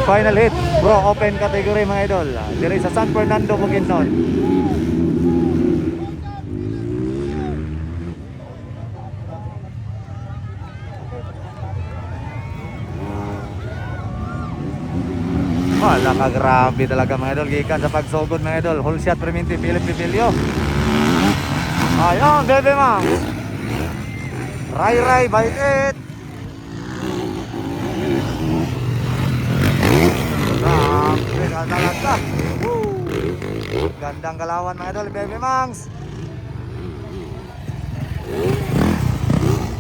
Final hit, bro, open category mga idol. Diri sa San Fernando, Bukidnon. Wala ka, grabe talaga mga idol. Gikan sa pagsugod mga idol. Whole shot preminti, Philip Bibilio. Ayun, bebe ma'am. Ray, bite it. Grabe ka talaga. Woo! Gandang galawan mga idol, bebe mangs.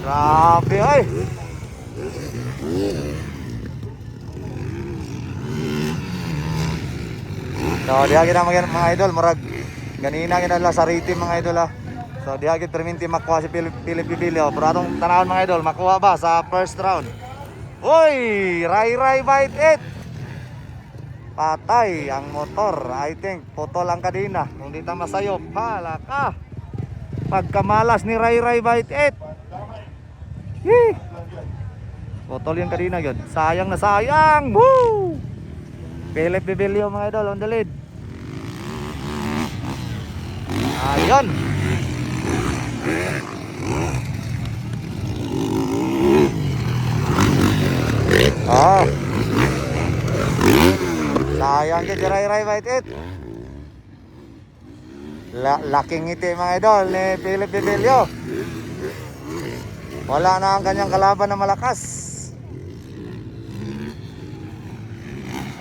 Grabe ay. So diha gid mga idol, murag ganina gid la sa rating mga idol ah. So diha gid perminti makuha si Philip Bibilio. Pero atong tanawon mga idol, makuha ba sa first round? Uy, ray bite it. Patay ang motor. I think putol ang kadena. Kung di ta masayop, hala ka. Pagkamalas ni ray bite it. Yee. Putol yung kadena yun. Sayang na sayang. Woo! Philip Bibilio mga idol on the lead. Ayun. Oh. Sayang yun, ray bite it. Laking ngiti mga idol ni Philip Bibilio. Wala na ang kanyang kalaban na malakas.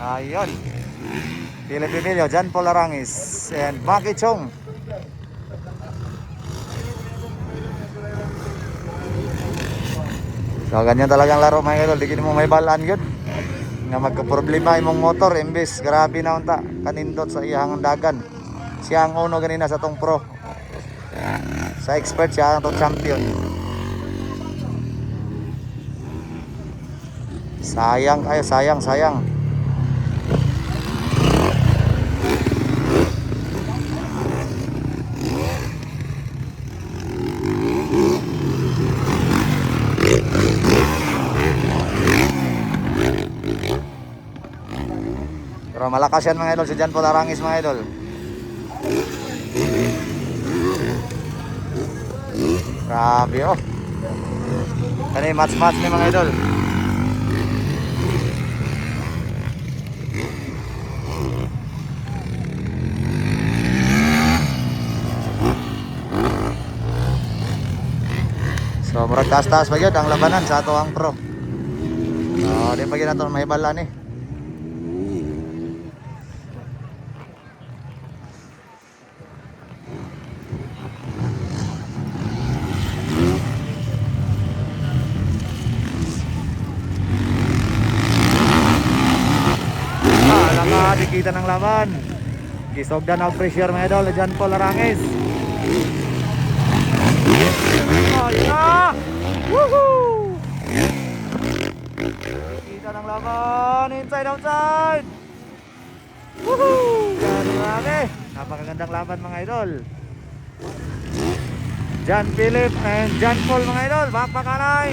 Ayun. Philip Bibilio, John Paul Arangis, and Maki Chong. So ganyan talagang laro mga idol. Di mo may balaan yun. Nga magka-problema imong motor. Imbes, grabe na unta. Kanindot sa iyang dagan. Siya ang uno ganina sa tong pro. Sa expert siya ang tong champion. Sayang kayo, sayang. Pero malakas yan mga idol, si John Paul Arangis mga idol. Grabe oh. Kani match ni mga idol. So murag taas-taas pa yun ang labanan sa ato ang pro. So di pa yun nato may balan eh. Dikita ng laban. Gisogdan ang pressure mga idol, John Paul Arangis. Ayun na! Woohoo! Dikita ng laban, inside outside. Woohoo! Grabe. Napakagandang laban mga idol. John Philip and John Paul mga idol, bakbakanay.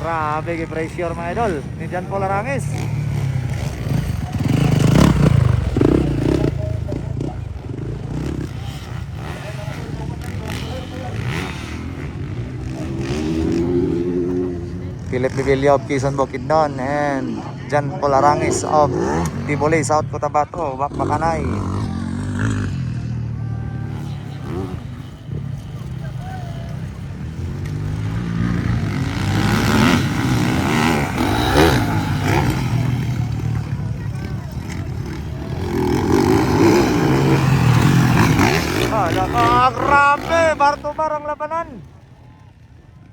Grabe yung pressure mga idol ni John Paul Arangis. Philip Bibilio of Quezon, Bukidnon, and John Paul Arangis of Tibuli, South Cotabato, bakbakanay. Grabe, bar to bar ang labanan.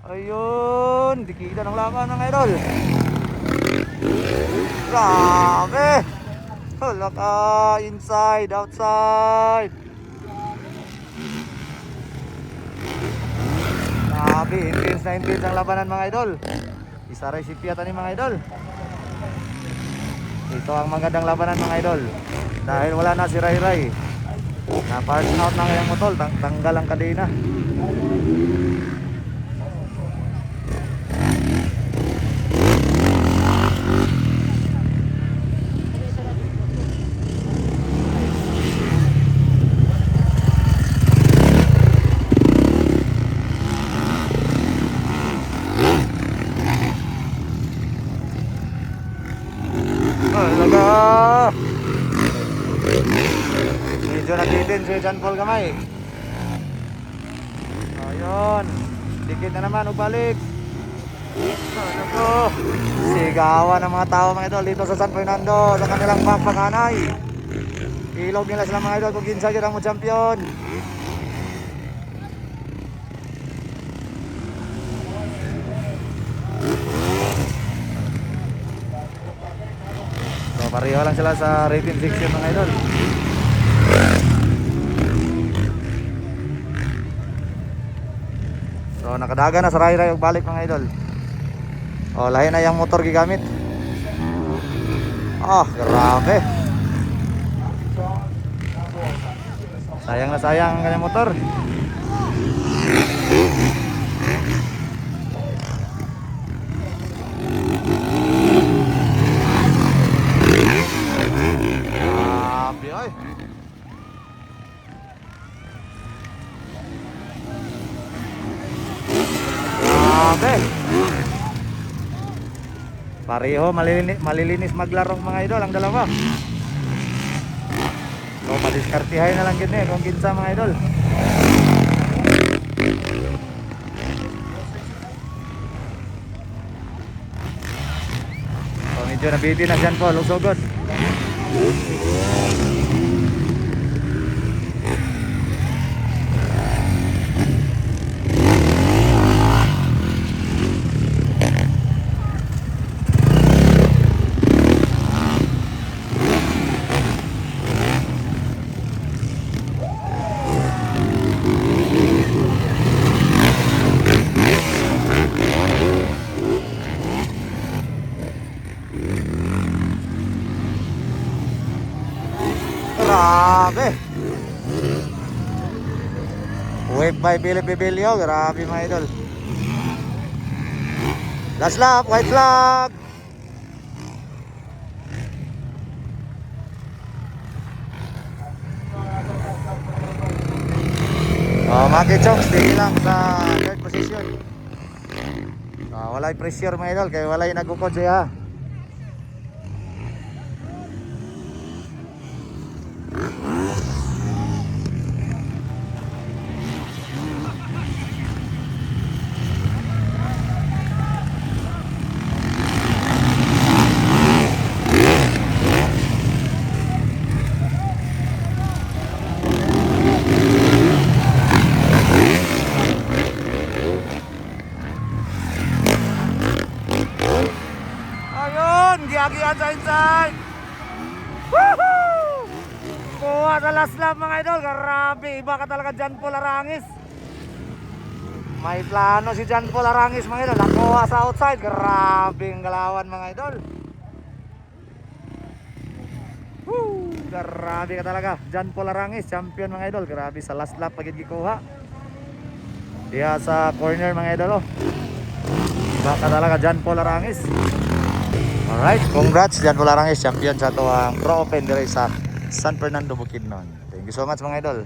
Ayun, dikita ng laban ng idol. Grabe. Wala ka, inside, outside. Grabe, intense ang labanan mga idol. Isa rin si Piata ni mga idol. Ito ang magandang labanan mga idol. Dahil wala na si Ray. Na-parts out na kayang motor, tanggal ang kadena. Talaga. Medyo nabitin si John Paul kamay. Ayun. Dikit na naman, ubalik. Ano ko? Sigawan ng mga tao mga idol dito sa San Fernando sa kanilang pagpakanay. Ilog nila sila mga idol kung kinsa gyud ang mo champion. So pareho lang sila sa rating section mga idol. So nakadaga na sa ray-ray og balik mga idol. Oh, lahi na yung motor gigamit. Grabe. Sayang na sayang ang kanyang motor. Grabe ay. Grabe. Pareho malilinis maglaro mga idol ang dalawa. So padiskartihay na lang gini kung kinsa mga idol. So medyo nabiti na siyan po, lusogod. Grabe. Wave by Billy Bibilio. Grabe mga idol. Last lap, white flag. Maki Chongs, tingin lang sa third position. Walay pressure mga idol, kaya walay nagukod siya. Giagian sa inside. Woohoo! Kuha sa last lap mga idol. Grabe, iba ka talaga John Paul Arangis. May plano si John Paul Arangis mga idol. Nakuha sa outside. Grabe ang galawan mga idol. Woo! Grabe ka talaga John Paul Arangis, champion mga idol. Grabe sa last lap pagid gikuha. Diya sa corner mga idol. Iba ka talaga John Paul Arangis. Alright, congrats John Paul Arangis, champion sa ito ang Pro Open dire sa San Fernando, Bukidnon. Thank you so much mga idol.